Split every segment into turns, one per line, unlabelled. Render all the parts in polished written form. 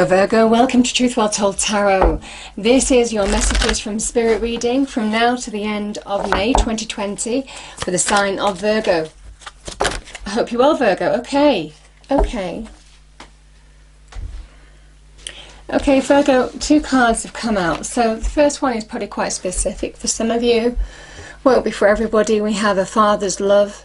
Virgo, welcome to Truth Well Told Tarot. This is your messages from Spirit reading from now to the end of May 2020 for the sign of Virgo. I hope you're well, Virgo. Okay, Virgo, two cards have come out. So the first one is probably quite specific for some of you. Won't be for everybody. We have a father's love.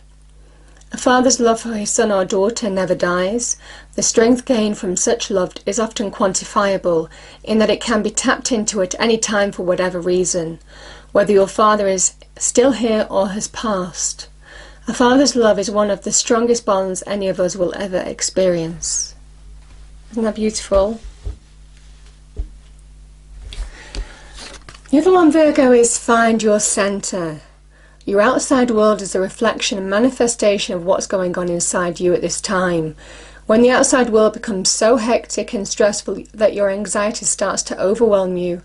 A father's love for his son or daughter never dies. The strength gained from such love is often quantifiable in that it can be tapped into at any time for whatever reason, whether your father is still here or has passed. A father's love is one of the strongest bonds any of us will ever experience. Isn't that beautiful? The other one, Virgo, is find your center. Your outside world is a reflection and manifestation of what's going on inside you at this time. When the outside world becomes so hectic and stressful that your anxiety starts to overwhelm you,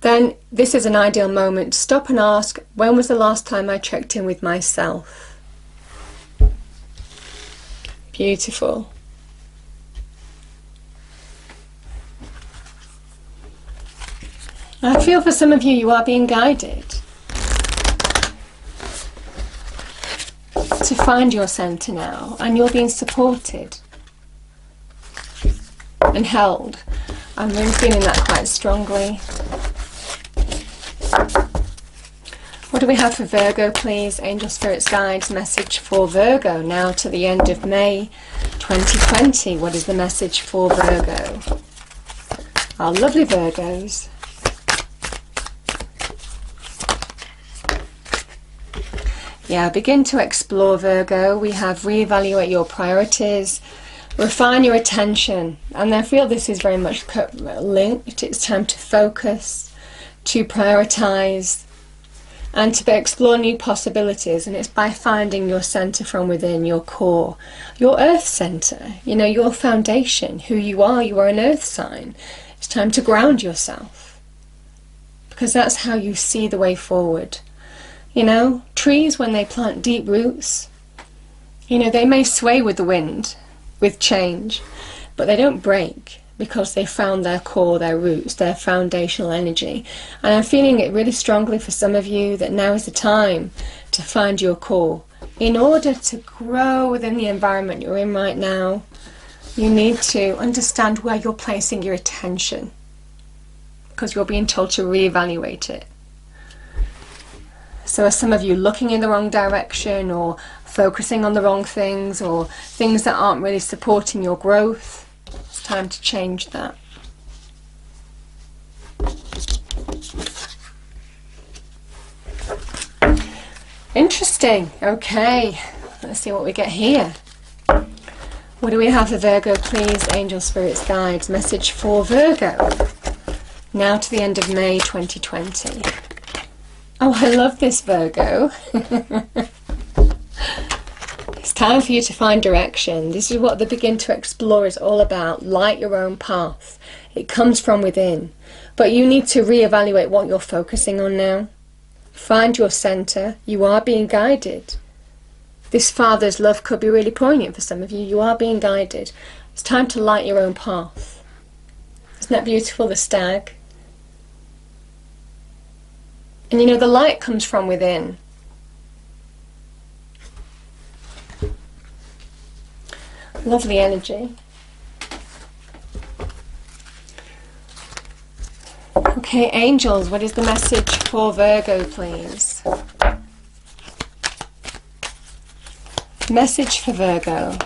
then this is an ideal moment to stop and ask, when was the last time I checked in with myself? Beautiful. I feel for some of you, you are being guided to find your center now, and you're being supported and held. I'm really feeling that quite strongly. What do we have for Virgo, please? Angel Spirits Guides message for Virgo now to the end of May 2020. What is the message for Virgo? Our lovely Virgos. Yeah, begin to explore, Virgo. We have reevaluate your priorities, refine your attention, and I feel this is very much linked. It's time to focus, to prioritize, and to explore new possibilities. And it's by finding your center from within, your core, your earth center, your foundation, who you are. You are an earth sign. It's time to ground yourself, because that's how you see the way forward. Trees, when they plant deep roots, they may sway with the wind, with change, but they don't break because they found their core, their roots, their foundational energy. And I'm feeling it really strongly for some of you that now is the time to find your core. In order to grow within the environment you're in right now, you need to understand where you're placing your attention, because you're being told to reevaluate it. So are some of you looking in the wrong direction, or focusing on the wrong things, or things that aren't really supporting your growth? It's time to change that. Interesting. Okay, let's see what we get here. What do we have for Virgo, please? Angel Spirits Guides message for Virgo now to the end of May 2020. Oh, I love this, Virgo. It's time for you to find direction. This is what the Begin to Explore is all about. Light your own path. It comes from within. But you need to reevaluate what you're focusing on now. Find your center. You are being guided. This father's love could be really poignant for some of you. You are being guided. It's time to light your own path. Isn't that beautiful, the stag? And the light comes from within. Lovely energy. Okay, angels, what is the message for Virgo, please? Message for Virgo.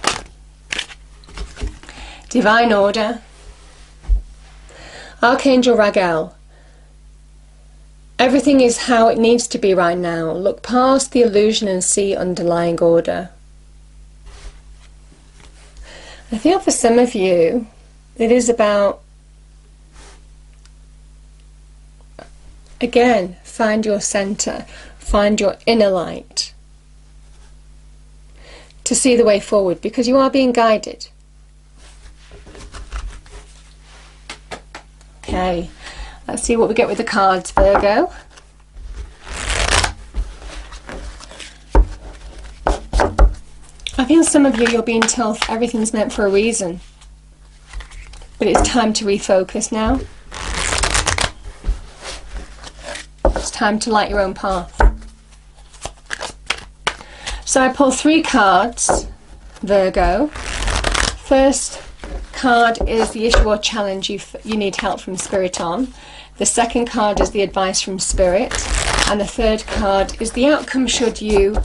Divine order. Archangel Raguel. Everything is how it needs to be right now. Look past the illusion and see underlying order. I feel for some of you, it is about, again, find your center, find your inner light to see the way forward, because you are being guided. Okay. Let's see what we get with the cards, Virgo. I feel some of you, you're being told everything's meant for a reason. But it's time to refocus now. It's time to light your own path. So I pull 3 cards, Virgo. First card is the issue or challenge you need help from Spirit on. The second card is the advice from Spirit. And the third card is the outcome should you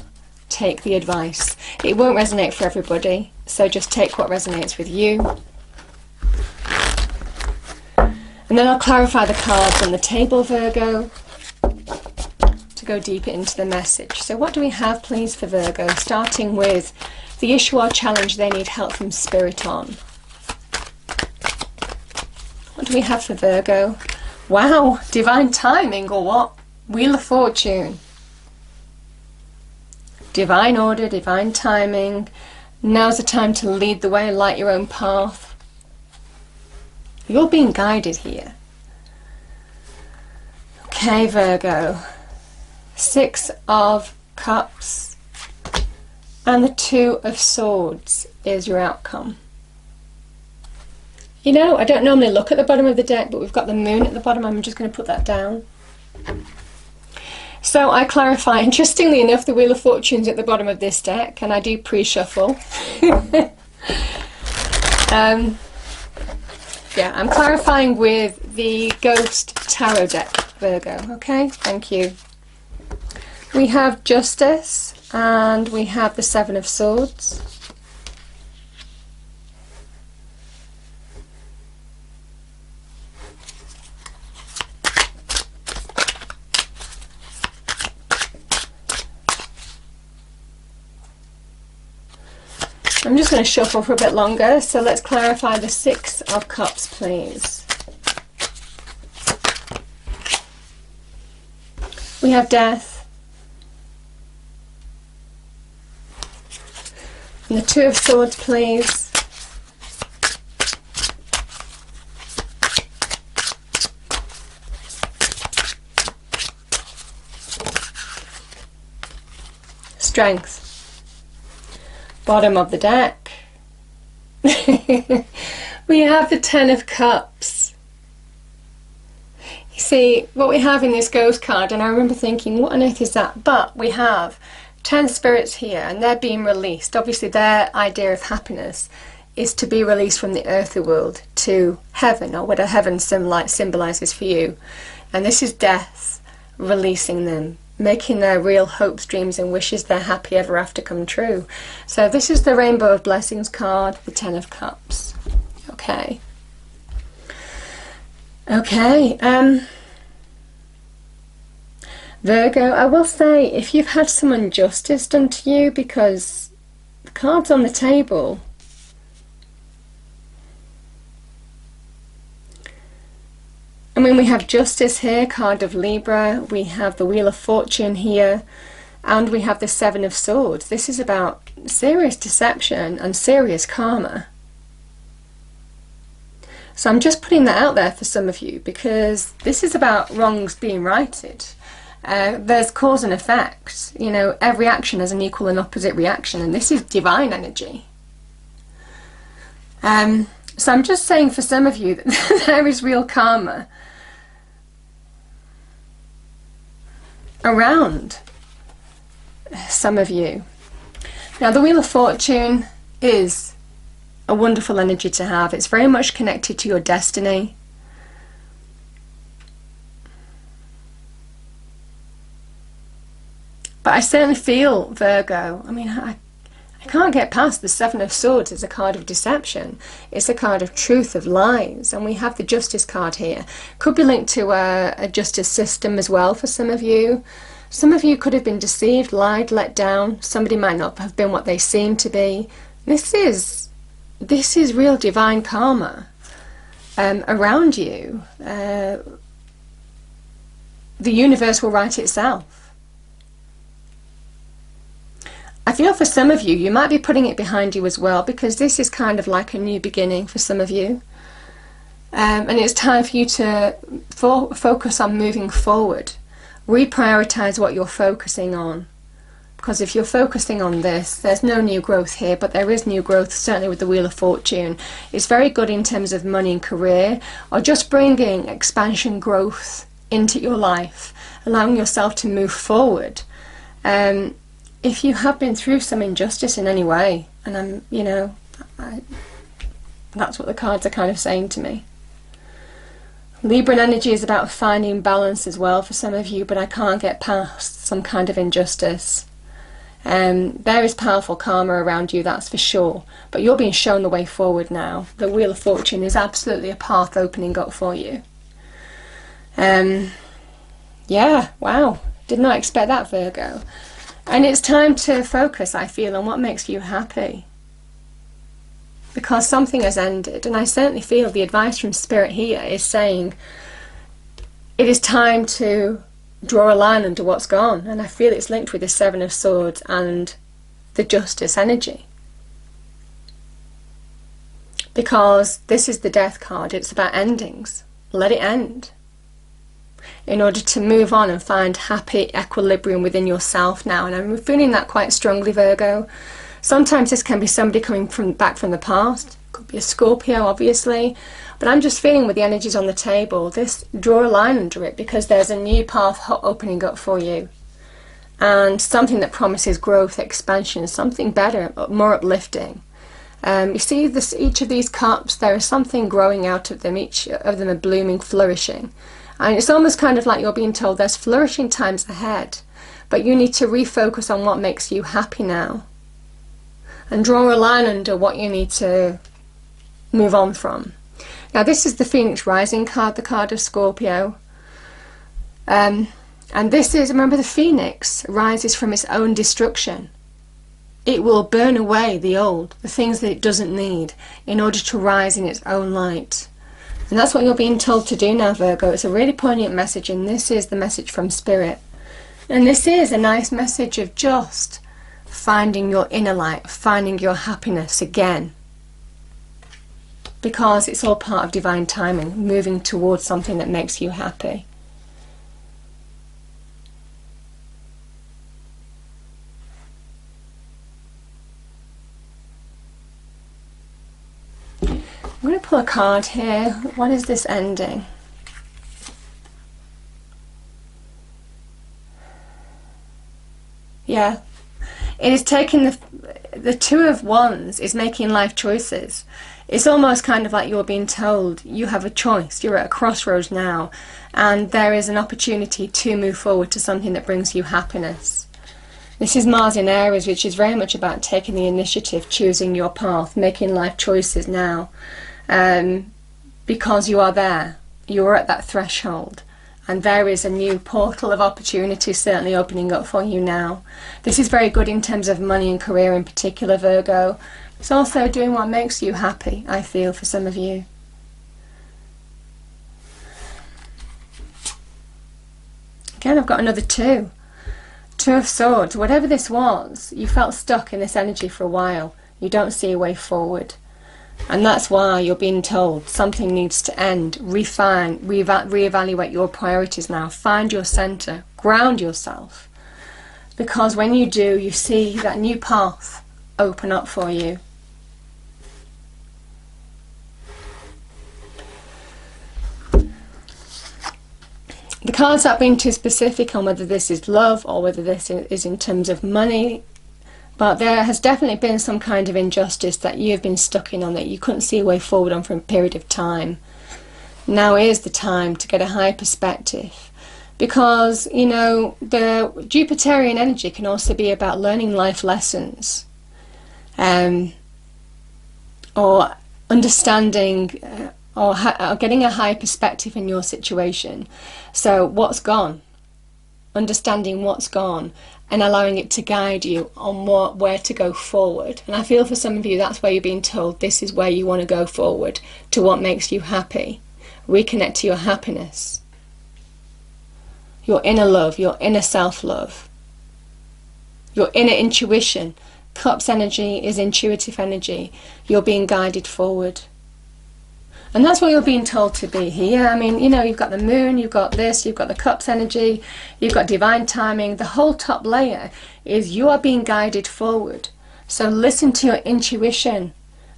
take the advice. It won't resonate for everybody, so just take what resonates with you. And then I'll clarify the cards on the table, Virgo, to go deeper into the message. So what do we have, please, for Virgo? Starting with the issue or challenge they need help from Spirit on. What do we have for Virgo? Wow, divine timing or what? Wheel of Fortune. Divine order, divine timing. Now's the time to lead the way, light your own path. You're being guided here. Okay, Virgo. 6 of Cups and the 2 of Swords is your outcome. You know, I don't normally look at the bottom of the deck, but we've got the moon at the bottom. I'm just going to put that down. So I clarify, interestingly enough, the Wheel of Fortune's at the bottom of this deck, and I do pre-shuffle. Yeah, I'm clarifying with the Ghost Tarot deck, Virgo. Okay, thank you. We have Justice, and we have the 7 of Swords. I'm just going to shuffle for a bit longer, so let's clarify the 6 of Cups, please. We have Death. And the 2 of Swords, please. Strength. Bottom of the deck. We have the 10 of Cups. You see, what we have in this Ghost card, and I remember thinking, what on earth is that? But we have 10 spirits here, and they're being released. Obviously, their idea of happiness is to be released from the earthly world to heaven, or whatever heaven symbolizes for you. And this is death releasing them, making their real hopes, dreams and wishes, their happy ever after come true. So this is the Rainbow of Blessings card, the 10 of Cups. Okay. Okay. Virgo, I will say, if you've had some injustice done to you, because the cards on the table, I mean, we have Justice here, card of Libra, we have the Wheel of Fortune here, and we have the 7 of Swords. This is about serious deception and serious karma. So I'm just putting that out there for some of you, because this is about wrongs being righted. There's cause and effect. You know, every action has an equal and opposite reaction, and this is divine energy. So I'm just saying for some of you that there is real karma around some of you. Now, the Wheel of Fortune is a wonderful energy to have. It's very much connected to your destiny. But I certainly feel, Virgo, I mean, I can't get past the 7 of Swords as a card of deception. It's a card of truth, of lies. And we have the Justice card here. Could be linked to a justice system as well for some of you. Some of you could have been deceived, lied, let down. Somebody might not have been what they seem to be. This is real divine karma around you. The universe will right itself. I feel for some of you, you might be putting it behind you as well, because this is kind of like a new beginning for some of you. And it's time for you to focus on moving forward. Reprioritize what you're focusing on. Because if you're focusing on this, there's no new growth here, but there is new growth, certainly with the Wheel of Fortune. It's very good in terms of money and career, or just bringing expansion, growth into your life, allowing yourself to move forward. If you have been through some injustice in any way, and that's what the cards are kind of saying to me. Libran energy is about finding balance as well for some of you, but I can't get past some kind of injustice. There is powerful karma around you, that's for sure, but you're being shown the way forward now. The Wheel of Fortune is absolutely a path opening up for you. Yeah, wow, did not expect that, Virgo. And it's time to focus, I feel, on what makes you happy. Because something has ended, and I certainly feel the advice from Spirit here is saying it is time to draw a line under what's gone, and I feel it's linked with the Seven of Swords and the Justice energy. Because this is the Death card, it's about endings. Let it end. In order to move on and find happy equilibrium within yourself now, and I'm feeling that quite strongly, Virgo. Sometimes this can be somebody coming back from the past, could be a Scorpio obviously, but I'm just feeling with the energies on the table, this, draw a line under it, because there's a new path opening up for you. And something that promises growth, expansion, something better, more uplifting. You see each of these cups, there is something growing out of them, each of them are blooming, flourishing. And it's almost kind of like you're being told there's flourishing times ahead, but you need to refocus on what makes you happy now. And draw a line under what you need to move on from. Now this is the Phoenix Rising card, the card of Scorpio. And this is, remember, the Phoenix rises from its own destruction. It will burn away the old, the things that it doesn't need, in order to rise in its own light. And that's what you're being told to do now, Virgo. It's a really poignant message, and this is the message from Spirit. And this is a nice message of just finding your inner light, finding your happiness again. Because it's all part of divine timing, moving towards something that makes you happy. I'm going to pull a card here. What is this ending? Yeah. It is taking the Two of Wands is making life choices. It's almost kind of like you're being told you have a choice. You're at a crossroads now, and there is an opportunity to move forward to something that brings you happiness. This is Mars in Aries, which is very much about taking the initiative, choosing your path, making life choices now, because you are there. You are at that threshold. And there is a new portal of opportunity certainly opening up for you now. This is very good in terms of money and career in particular, Virgo. It's also doing what makes you happy, I feel, for some of you. Again, I've got another two. Two of Swords. Whatever this was, you felt stuck in this energy for a while. You don't see a way forward. And that's why you're being told something needs to end. Refine, reevaluate your priorities now. Find your center. Ground yourself. Because when you do, you see that new path open up for you. The cards aren't being too specific on whether this is love or whether this is in terms of money. But there has definitely been some kind of injustice that you've been stuck in on, that you couldn't see a way forward on for a period of time. Now is the time to get a higher perspective. Because, you know, the Jupiterian energy can also be about learning life lessons. Or understanding or getting a higher perspective in your situation. So what's gone? Understanding what's gone and allowing it to guide you on where to go forward. And I feel for some of you that's where you're being told this is where you want to go forward, to what makes you happy. Reconnect to your happiness, your inner love, your inner self-love, your inner intuition. Cups energy is intuitive energy. You're being guided forward. And that's what you're being told to be here. I mean, you know, you've got the moon, you've got this, you've got the cups energy, you've got divine timing. The whole top layer is you are being guided forward. So listen to your intuition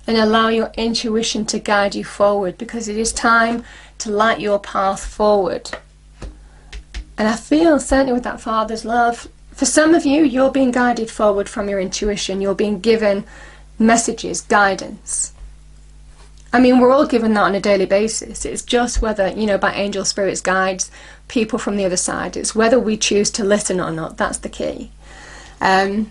and allow your intuition to guide you forward, because it is time to light your path forward. And I feel, certainly with that Father's love, for some of you, you're being guided forward from your intuition. You're being given messages, guidance. I mean, we're all given that on a daily basis. It's just whether, you know, by angel spirits, guides, people from the other side. It's whether we choose to listen or not. That's the key. The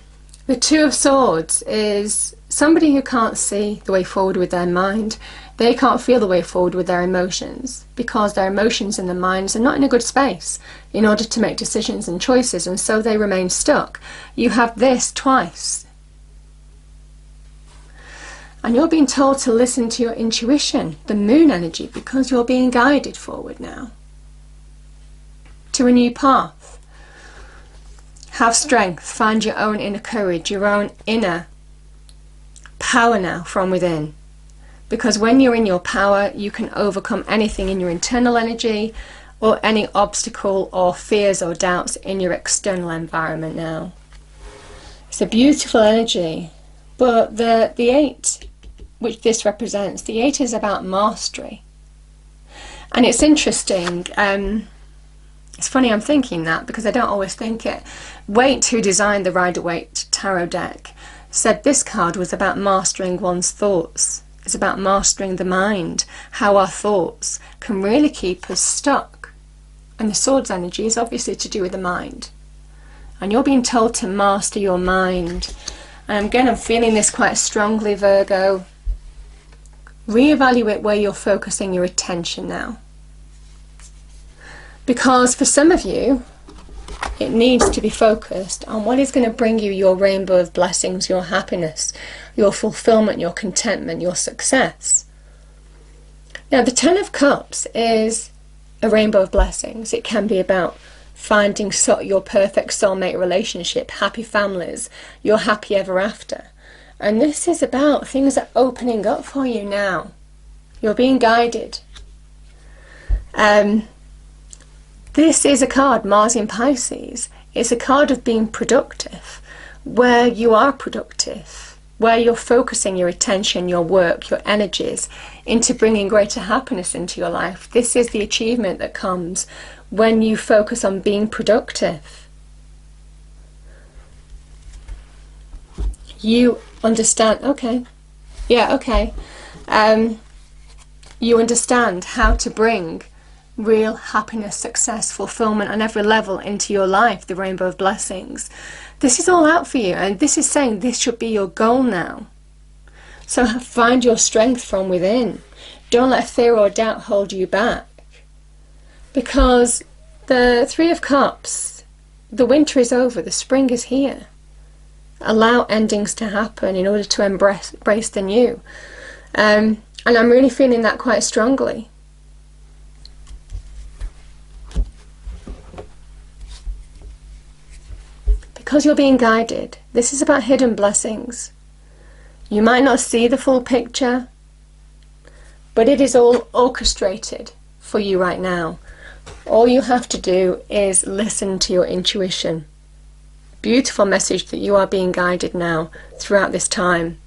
Two of Swords is somebody who can't see the way forward with their mind. They can't feel the way forward with their emotions, because their emotions and their minds are not in a good space in order to make decisions and choices, and so they remain stuck. You have this twice. And you're being told to listen to your intuition, the moon energy, because you're being guided forward now to a new path. Have strength, find your own inner courage, your own inner power now from within. Because when you're in your power, you can overcome anything in your internal energy or any obstacle or fears or doubts in your external environment now. It's a beautiful energy, but the 8, which this represents, the 8 is about mastery. And it's interesting, it's funny I'm thinking that, because I don't always think it. Waite, who designed the Rider-Waite tarot deck, said this card was about mastering one's thoughts. It's about mastering the mind, how our thoughts can really keep us stuck. And the Swords energy is obviously to do with the mind. And you're being told to master your mind. And again, I'm feeling this quite strongly, Virgo. Reevaluate where you're focusing your attention now. Because for some of you, it needs to be focused on what is going to bring you your rainbow of blessings, your happiness, your fulfillment, your contentment, your success. Now, the 10 of Cups is a rainbow of blessings. It can be about finding your perfect soulmate relationship, happy families, your happy ever after. And this is about things that are opening up for you now. You're being guided. This is a card, Mars in Pisces. It's a card of being productive, where you are productive, where you're focusing your attention, your work, your energies into bringing greater happiness into your life. This is the achievement that comes when you focus on being productive. You understand, you understand how to bring real happiness, success, fulfillment on every level into your life, the rainbow of blessings. This is all out for you, and this is saying this should be your goal now. So find your strength from within. Don't let fear or doubt hold you back. Because the 3 of Cups, the winter is over, the spring is here. Allow endings to happen in order to embrace the new. And I'm really feeling that quite strongly. Because you're being guided. This is about hidden blessings. You might not see the full picture, but it is all orchestrated for you right now. All you have to do is listen to your intuition. Beautiful message that you are being guided now throughout this time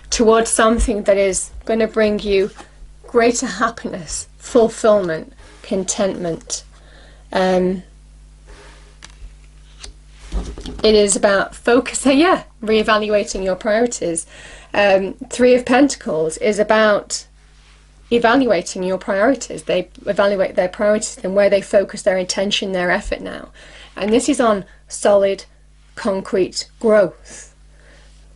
towards something that is going to bring you greater happiness, fulfillment, contentment. It is about focusing, reevaluating your priorities. 3 of Pentacles is about evaluating your priorities. They evaluate their priorities and where they focus their intention, their effort now. And this is on solid, concrete growth.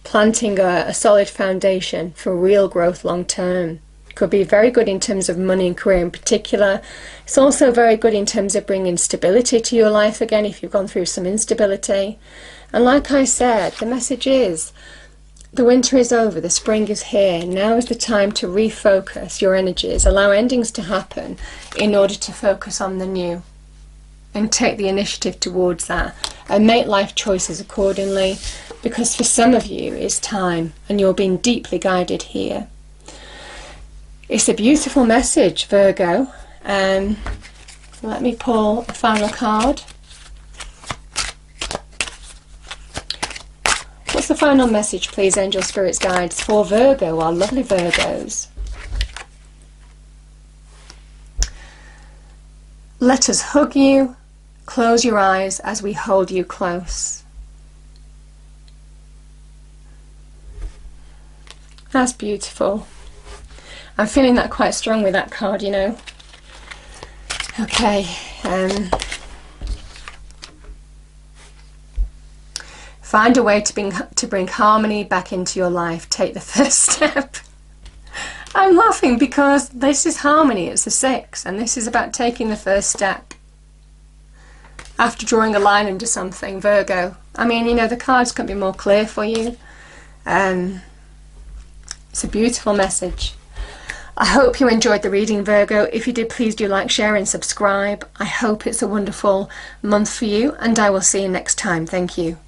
Planting a solid foundation for real growth long term. Could be very good in terms of money and career in particular. It's also very good in terms of bringing stability to your life again if you've gone through some instability. And like I said, the message is the winter is over, the spring is here. Now is the time to refocus your energies, allow endings to happen in order to focus on the new and take the initiative towards that and make life choices accordingly, because for some of you it's time and you're being deeply guided here. It's a beautiful message, Virgo. Let me pull a final card. What's the final message, please, Angel Spirits Guides, for Virgo, our lovely Virgos? Let us hug you. Close your eyes as we hold you close. That's beautiful. I'm feeling that quite strong with that card, you know. Okay. Find a way to bring harmony back into your life. Take the first step. I'm laughing because this is harmony. It's a 6, and this is about taking the first step. After drawing a line under something, Virgo. I mean, you know, the cards couldn't be more clear for you. It's a beautiful message. I hope you enjoyed the reading, Virgo. If you did, please do like, share and subscribe. I hope it's a wonderful month for you, and I will see you next time. Thank you.